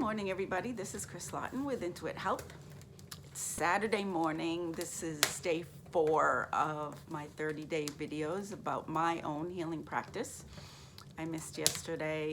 morning, everybody. This is Chris Lawton with Intuit Help. It's Saturday morning. This is day 4 of my 30-day videos about my own healing practice. I missed yesterday.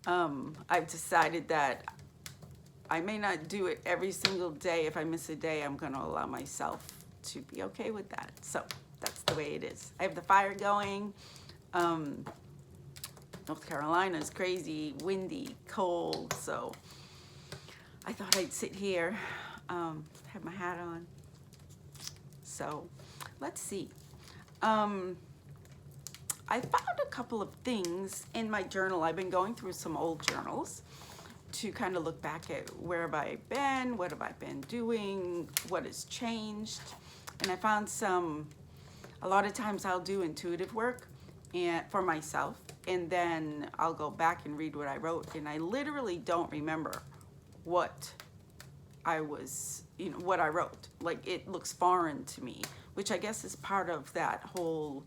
I've decided that I may not do it every single day. If I miss a day, I'm going to allow myself to be okay with that. So that's the way it is. I have the fire going. North Carolina is crazy, windy, cold, so I thought I'd sit here, have my hat on. So let's see. I found a couple of things in my journal. I've been going through some old journals to kind of look back at where have I been, what have I been doing, what has changed. And I found a lot of times I'll do intuitive work for myself, and then I'll go back and read what I wrote, and I literally don't remember what I was, what I wrote. Like, it looks foreign to me, which I guess is part of that whole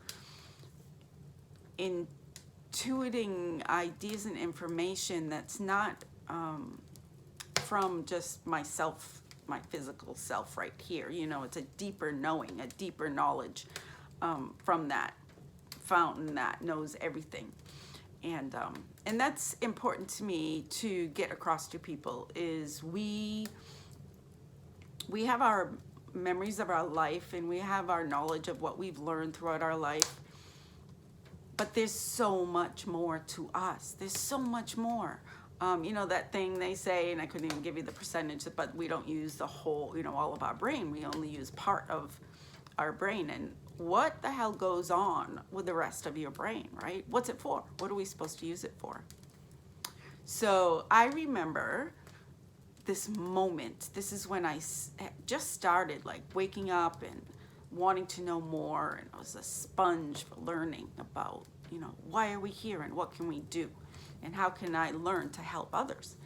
intuiting ideas and information that's not from just myself, my physical self right here. It's a deeper knowing, a deeper knowledge from that fountain that knows everything. And that's important to me to get across to people, is we have our memories of our life, and we have our knowledge of what we've learned throughout our life, but there's so much more to us. There's so much more. That thing they say, and I couldn't even give you the percentage, but we don't use the whole, all of our brain. We only use part of our brain. And what the hell goes on with the rest of your brain, right? What's it for? What are we supposed to use it for? So I remember this moment. This is when I just started like waking up and wanting to know more, and I was a sponge for learning about, why are we here and what can we do and how can I learn to help others.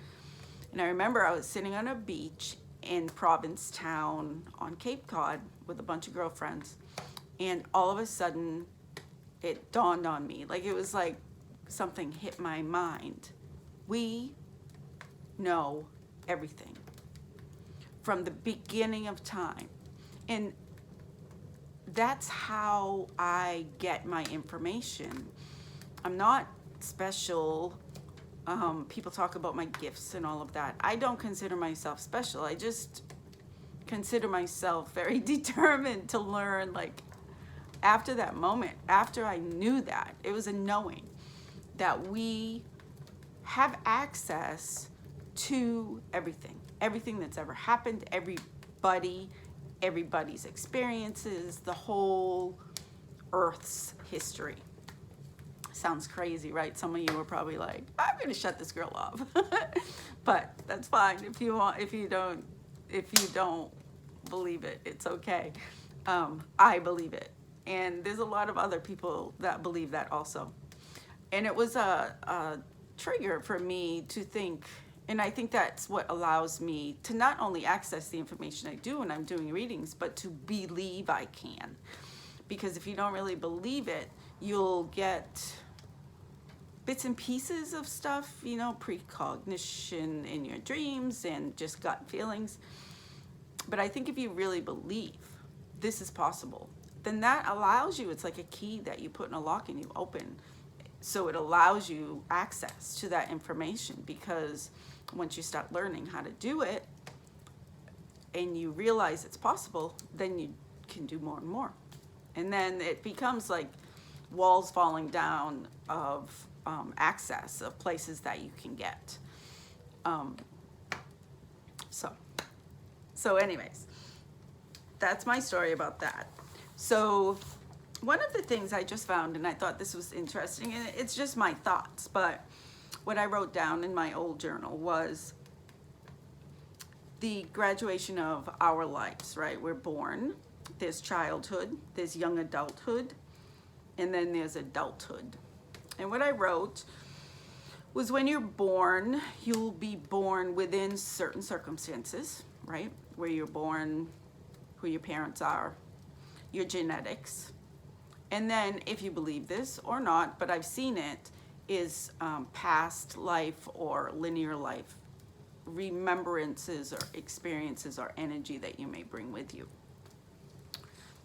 And I remember I was sitting on a beach in Provincetown on Cape Cod with a bunch of girlfriends, and all of a sudden it dawned on me, like it was like something hit my mind. We know everything from the beginning of time, and that's how I get my information. I'm not special. People talk about my gifts and all of that. I don't consider myself special. I just consider myself very determined to learn. Like, after that moment, after I knew that, it was a knowing that we have access to everything that's ever happened, everybody's experiences, the whole Earth's history. Sounds crazy, right? Some of you are probably like, I'm gonna shut this girl off. But that's fine. If you don't believe it, it's okay. I believe it. And there's a lot of other people that believe that also. And it was a trigger for me to think, and I think that's what allows me to not only access the information I do when I'm doing readings, but to believe I can. Because if you don't really believe it, you'll get bits and pieces of stuff, precognition in your dreams and just gut feelings. But I think if you really believe this is possible, then that allows you, it's like a key that you put in a lock and you open. So it allows you access to that information, because once you start learning how to do it and you realize it's possible, then you can do more and more. And then it becomes like walls falling down of access of places that you can get. So anyways, that's my story about that. So one of the things I just found, and I thought this was interesting, and it's just my thoughts, but what I wrote down in my old journal was the graduation of our lives, right? We're born, there's childhood, there's young adulthood, and then there's adulthood. And what I wrote was, when you're born, you'll be born within certain circumstances, right? Where you're born, who your parents are, your genetics. And then, if you believe this or not, but I've seen it, is past life or linear life remembrances or experiences or energy that you may bring with you.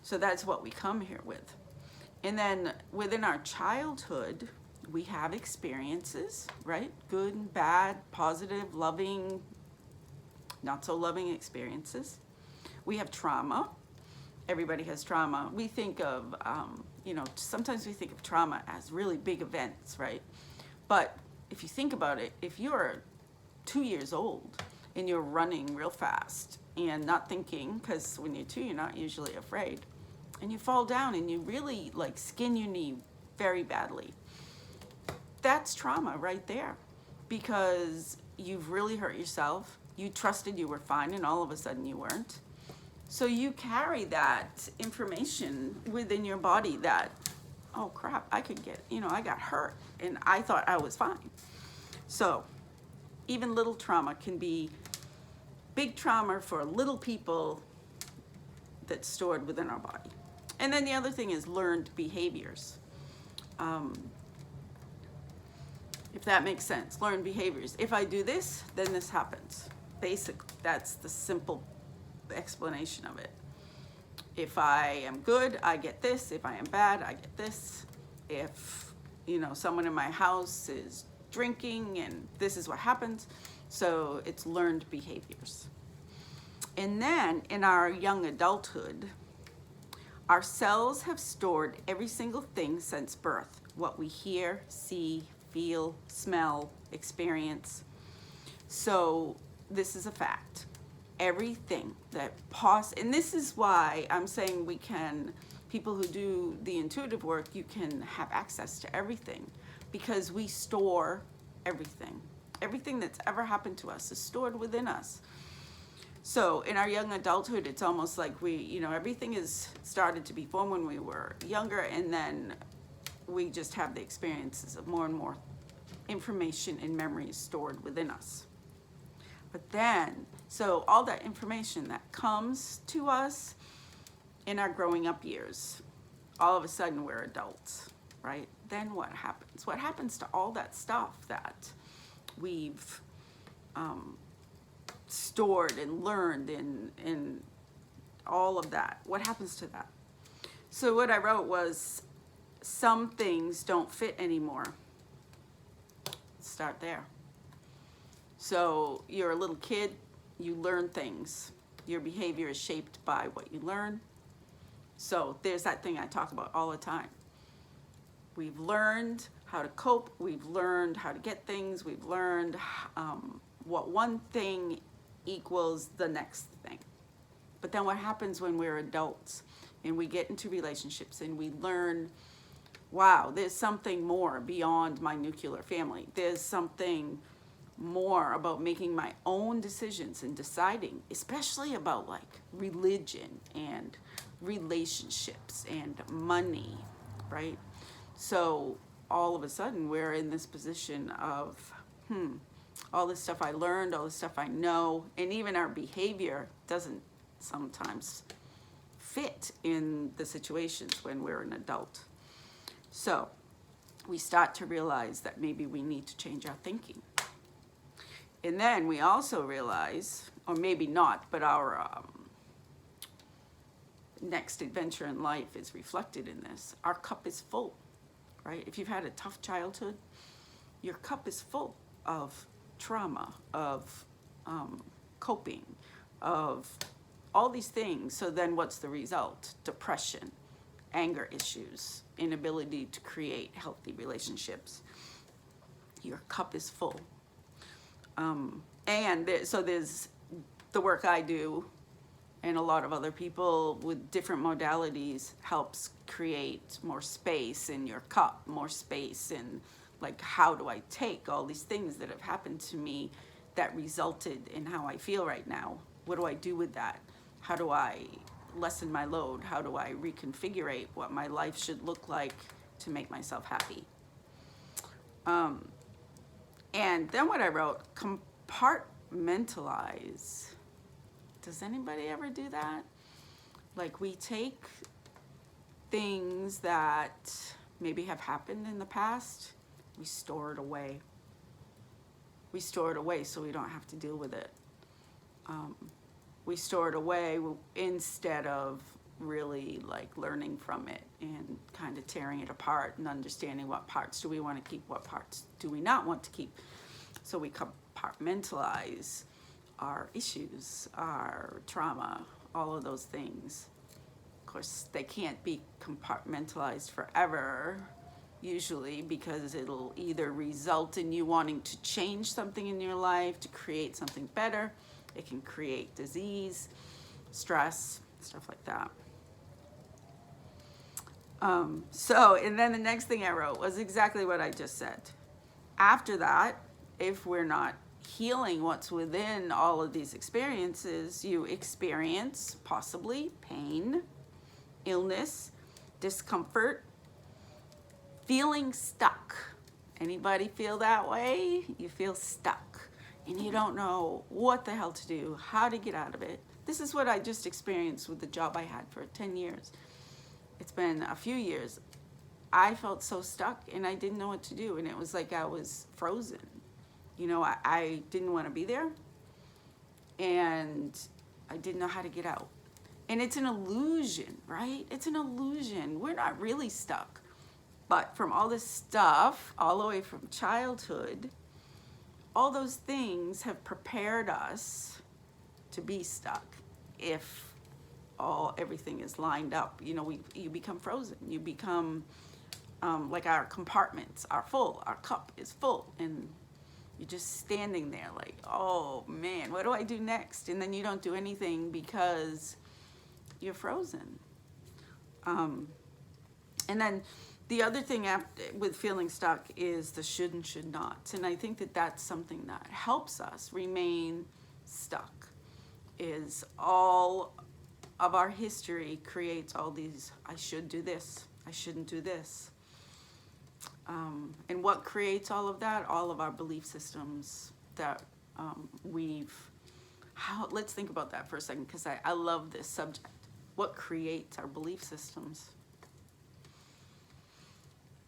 So that's what we come here with. And then within our childhood, we have experiences, right? Good and bad, positive, loving, not so loving experiences. We have trauma. Everybody has trauma. We think of, sometimes we think of trauma as really big events, right? But if you think about it, if you're 2 years old and you're running real fast and not thinking, because when you're 2, you're not usually afraid, and you fall down and you really like skin your knee very badly, that's trauma right there, because you've really hurt yourself. You trusted you were fine and all of a sudden you weren't. So you carry that information within your body that, oh crap, I could get, I got hurt and I thought I was fine. So even little trauma can be big trauma for little people that's stored within our body. And then the other thing is learned behaviors. If that makes sense, learned behaviors. If I do this, then this happens. Basically, that's the simple explanation of it. If I am good, I get this. If I am bad, I get this. If, someone in my house is drinking, and this is what happens. So it's learned behaviors. And then in our young adulthood, our cells have stored every single thing since birth. What we hear, see, feel, smell, experience. So this is a fact. Everything that and this is why I'm saying people who do the intuitive work, you can have access to everything, because we store everything. Everything that's ever happened to us is stored within us. So in our young adulthood, it's almost like everything is started to be formed when we were younger, and then we just have the experiences of more and more information and memories stored within us. But then, so all that information that comes to us in our growing up years, all of a sudden we're adults, right? Then what happens? What happens to all that stuff that we've stored and learned and all of that? What happens to that? So what I wrote was, some things don't fit anymore. Let's start there. So you're a little kid, you learn things. Your behavior is shaped by what you learn. So there's that thing I talk about all the time. We've learned how to cope. We've learned how to get things. We've learned what one thing equals the next thing. But then what happens when we're adults and we get into relationships and we learn, wow, there's something more beyond my nuclear family. There's something more about making my own decisions and deciding, especially about like religion and relationships and money, right? So all of a sudden we're in this position of, all this stuff I learned, all this stuff I know, and even our behavior doesn't sometimes fit in the situations when we're an adult. So we start to realize that maybe we need to change our thinking. And then we also realize, or maybe not, but our next adventure in life is reflected in this. Our cup is full, right? If you've had a tough childhood, your cup is full of trauma, of coping, of all these things. So then what's the result? Depression, anger issues, inability to create healthy relationships. Your cup is full. So there's the work I do, and a lot of other people with different modalities helps create more space in your cup, more space in, like, how do I take all these things that have happened to me that resulted in how I feel right now? What do I do with that? How do I lessen my load? How do I reconfigure what my life should look like to make myself happy? And then what I wrote, compartmentalize. Does anybody ever do that? Like, we take things that maybe have happened in the past, We store it away. We store it away so we don't have to deal with it. We store it away instead of really like learning from it and kind of tearing it apart and understanding what parts do we want to keep, what parts do we not want to keep. So we compartmentalize our issues, our trauma, all of those things. Of course, they can't be compartmentalized forever, usually, because it'll either result in you wanting to change something in your life, to create something better. It can create disease, stress, stuff like that. And then the next thing I wrote was exactly what I just said. After that, if we're not healing what's within all of these experiences, you experience possibly pain, illness, discomfort, feeling stuck. Anybody feel that way? You feel stuck and you don't know what the hell to do, how to get out of it. This is what I just experienced with the job I had for 10 years. It's been a few years. I felt so stuck and I didn't know what to do, and it was like I was frozen. You know, I didn't want to be there and I didn't know how to get out. And it's an illusion, right? It's an illusion. We're not really stuck. But from all this stuff, all the way from childhood, all those things have prepared us to be stuck. If everything is lined up, you know, you become frozen. You become like our compartments are full. Our cup is full, and you're just standing there like, oh man, what do I do next? And then you don't do anything because you're frozen. And then the other thing with feeling stuck is the should and should not. And I think that that's something that helps us remain stuck, is all of our history creates all these, I should do this, I shouldn't do this. And what creates all of that? All of our belief systems that let's think about that for a second, because I love this subject. What creates our belief systems?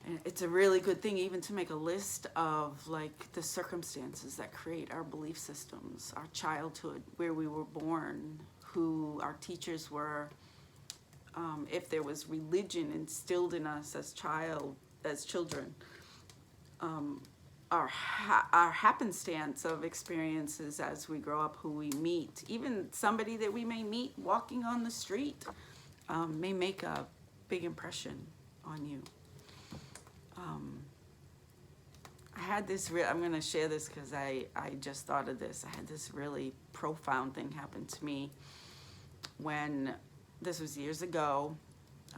And it's a really good thing even to make a list of like the circumstances that create our belief systems, our childhood, where we were born, who our teachers were, if there was religion instilled in us as children, our happenstance of experiences as we grow up, who we meet, even somebody that we may meet walking on the street, may make a big impression on you. I had this I'm going to share this because I just thought of this. I had this really profound thing happen to me when, this was years ago.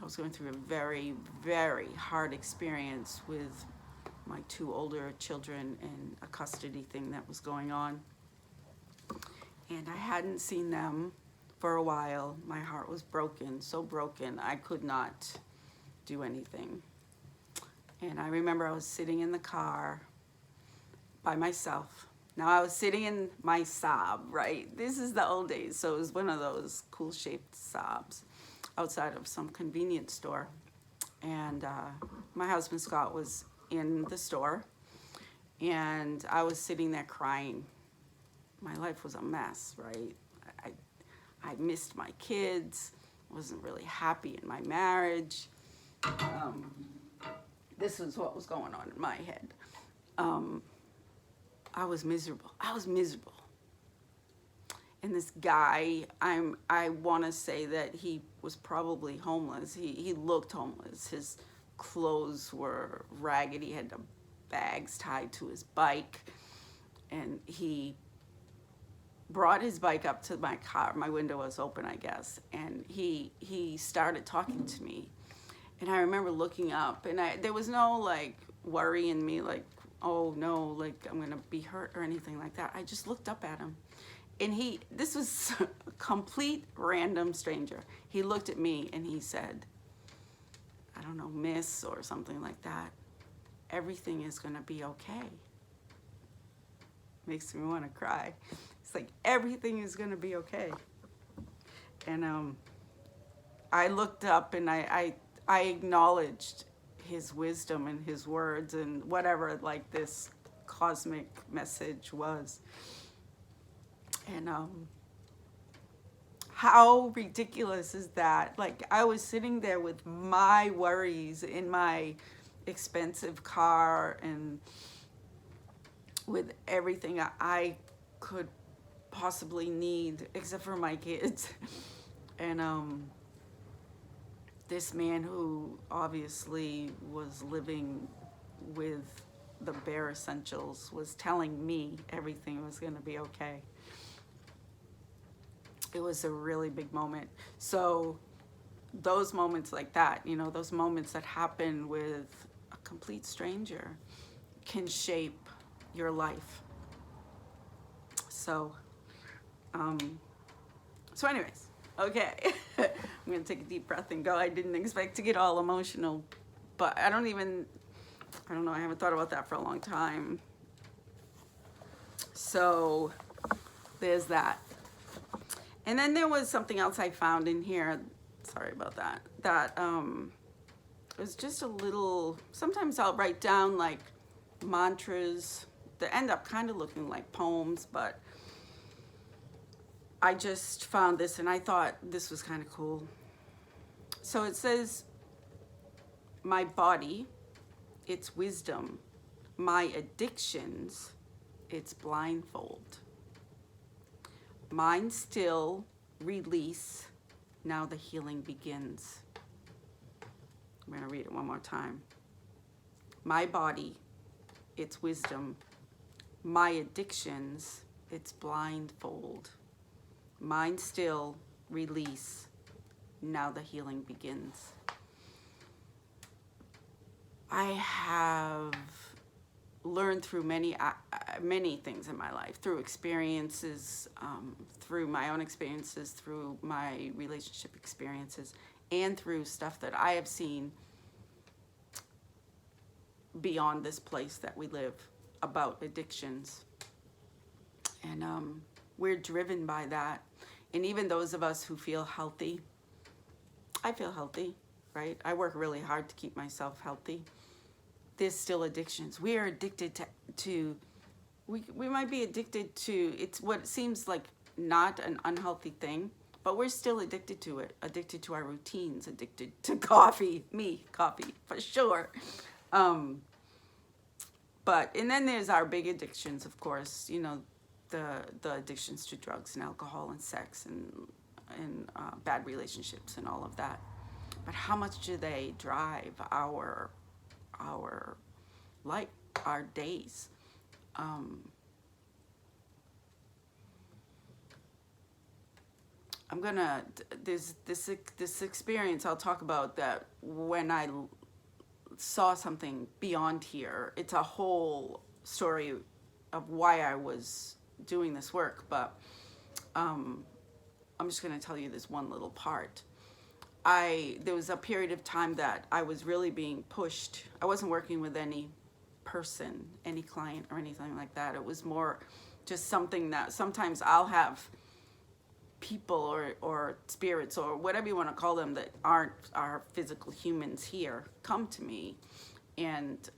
I was going through a very, very hard experience with my 2 older children and a custody thing that was going on. And I hadn't seen them for a while. My heart was broken, so broken, I could not do anything. And I remember I was sitting in the car by myself. Now I was sitting in my Saab, right? This is the old days, so it was one of those cool shaped Saabs outside of some convenience store. And my husband Scott was in the store, and I was sitting there crying. My life was a mess, right? I missed my kids, wasn't really happy in my marriage. This was what was going on in my head. I was miserable. And this guy, I want to say that he was probably homeless. He looked homeless. His clothes were ragged. He had the bags tied to his bike. And he brought his bike up to my car. My window was open, I guess. And he started talking to me. And I remember looking up, and there was no like worry in me, like, oh no, like I'm gonna be hurt or anything like that. I just looked up at him, and this was a complete random stranger. He looked at me and he said, I don't know, miss, or something like that, everything is gonna be okay. Makes me want to cry. It's like, everything is gonna be okay. And I looked up and I acknowledged his wisdom and his words and whatever, like, this cosmic message was. And how ridiculous is that? Like, I was sitting there with my worries in my expensive car and with everything I could possibly need except for my kids. And this man who obviously was living with the bare essentials was telling me everything was going to be okay. It was a really big moment. So those moments like that, you know, those moments that happen with a complete stranger can shape your life. So anyways, okay. I'm gonna take a deep breath and go. I didn't expect to get all emotional, but I don't know, I haven't thought about that for a long time. So there's that. And then there was something else I found in here, sorry about that, that it was just a little, sometimes I'll write down like mantras that end up kind of looking like poems, but I just found this and I thought this was kind of cool. So it says, my body, it's wisdom. My addictions, it's blindfold. Mind still, release, now the healing begins. I'm going to read it one more time. My body, it's wisdom. My addictions, it's blindfold. Mind still, release, now the healing begins. I have learned through many things in my life, through experiences, through my own experiences, through my relationship experiences, and through stuff that I have seen beyond this place that we live about addictions. And we're driven by that. And even those of us who feel healthy, I feel healthy, right? I work really hard to keep myself healthy. There's still addictions. We are addicted to we might be addicted to, it's what seems like not an unhealthy thing, but we're still addicted to it, addicted to our routines, addicted to coffee, coffee for sure. But, and then there's our big addictions, of course, you know, the addictions to drugs and alcohol and sex and bad relationships and all of that. But how much do they drive our life, our days? I'm gonna, there's this experience I'll talk about, that when I saw something beyond here, it's a whole story of why I was doing this work, but I'm just gonna tell you this one little part. There was a period of time that I was really being pushed. I wasn't working with any person, any client or anything like that. It was more just something that sometimes I'll have people or spirits or whatever you want to call them that aren't our physical humans here come to me, and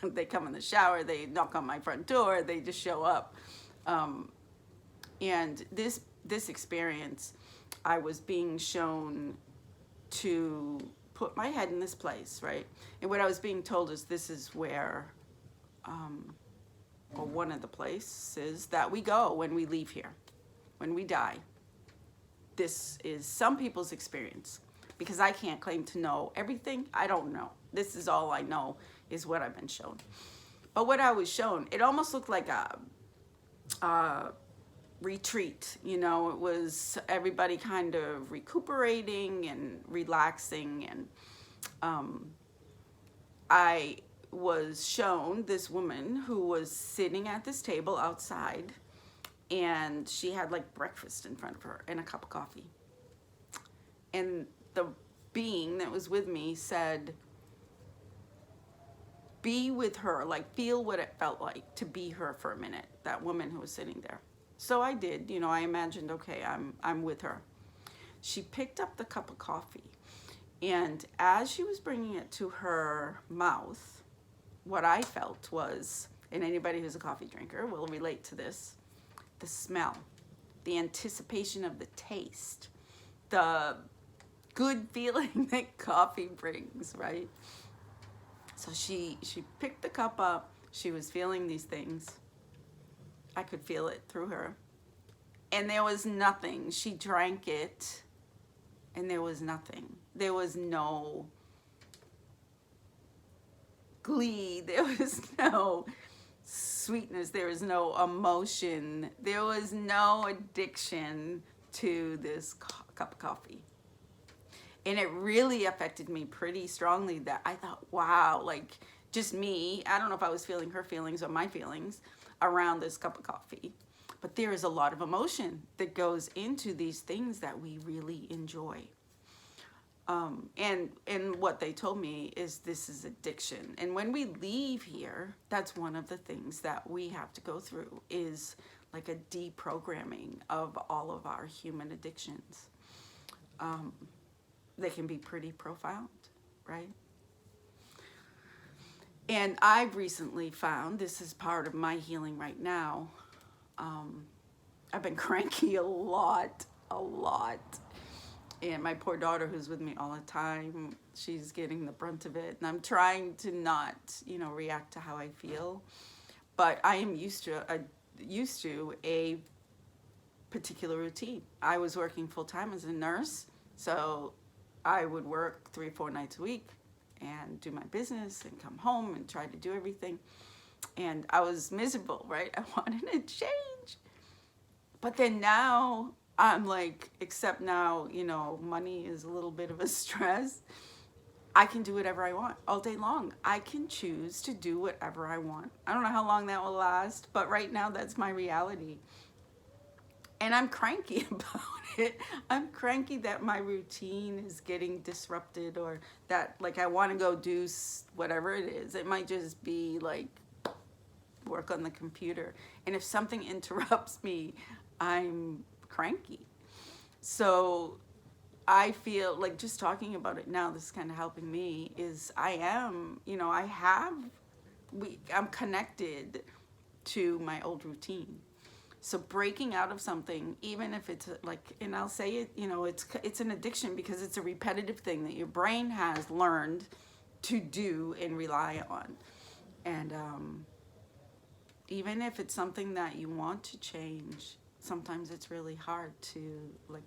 they come in the shower, they knock on my front door, they just show up. And this experience, I was being shown to put my head in this place, right? And what I was being told is this is where, or one of the places that we go when we leave here, when we die. This is some people's experience, because I can't claim to know everything. I don't know. This is all I know, is what I've been shown. But what I was shown, it almost looked like a retreat, you know. It was everybody kind of recuperating and relaxing, and I was shown this woman who was sitting at this table outside, and she had like breakfast in front of her and a cup of coffee, and the being that was with me said, be with her, like feel what it felt like to be her for a minute, that woman who was sitting there. So I did, you know, I imagined, okay, I'm with her. She picked up the cup of coffee And as she was bringing it to her mouth, what I felt was, and anybody who's a coffee drinker will relate to this, the smell, the anticipation of the taste, the good feeling that coffee brings, right? So she picked the cup up. She was feeling these things. I could feel it through her. And there was nothing. She drank it, and there was nothing. There was no glee. There was no sweetness. There was no emotion. There was no addiction to this cup of coffee. And it really affected me pretty strongly, that I thought, wow, like just me, I don't know if I was feeling her feelings or my feelings around this cup of coffee, but there is a lot of emotion that goes into these things that we really enjoy. And what they told me is this is addiction. And when we leave here, that's one of the things that we have to go through, is like a deprogramming of all of our human addictions. They can be pretty profound, right? And I've recently found, this is part of my healing right now, I've been cranky a lot. And my poor daughter, who's with me all the time, she's getting the brunt of it. And I'm trying to not, react to how I feel. But I am used to a particular routine. I was working full-time as a nurse, so I would work 3 or 4 nights a week and do my business and come home and try to do everything. And I was miserable, right? I wanted to change. But then now I'm like, except now, money is a little bit of a stress. I can do whatever I want all day long. I can choose to do whatever I want. I don't know how long that will last, but right now that's my reality. And I'm cranky about it. I'm cranky that my routine is getting disrupted, or that like I want to go do whatever it is. It might just be like work on the computer. And if something interrupts me, I'm cranky. So I feel like just talking about it now, this is kind of helping me, is I'm connected to my old routine. So breaking out of something, even if it's like, and I'll say it, it's an addiction because it's a repetitive thing that your brain has learned to do and rely on. And even if it's something that you want to change, sometimes it's really hard to like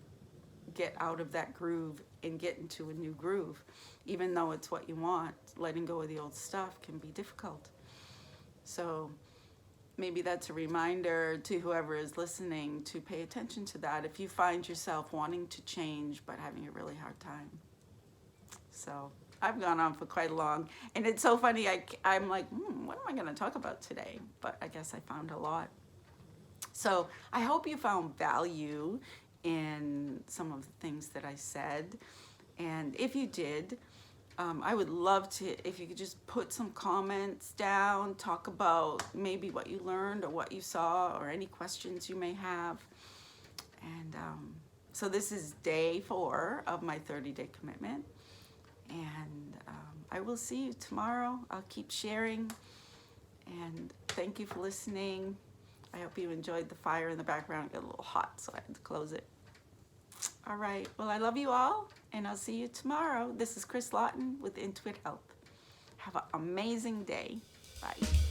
get out of that groove and get into a new groove. Even though it's what you want, letting go of the old stuff can be difficult. So maybe that's a reminder to whoever is listening to pay attention to that if you find yourself wanting to change but having a really hard time. So I've gone on for quite long, and it's so funny, I'm like, what am I going to talk about today? But I guess I found a lot. So I hope you found value in some of the things that I said, and if you did, I would love to, if you could just put some comments down, talk about maybe what you learned or what you saw or any questions you may have. And so this is day 4 of my 30-day commitment. And I will see you tomorrow. I'll keep sharing. And thank you for listening. I hope you enjoyed the fire in the background. It got a little hot, so I had to close it. All right. Well, I love you all, and I'll see you tomorrow. This is Chris Lawton with Intuit Health. Have an amazing day. Bye.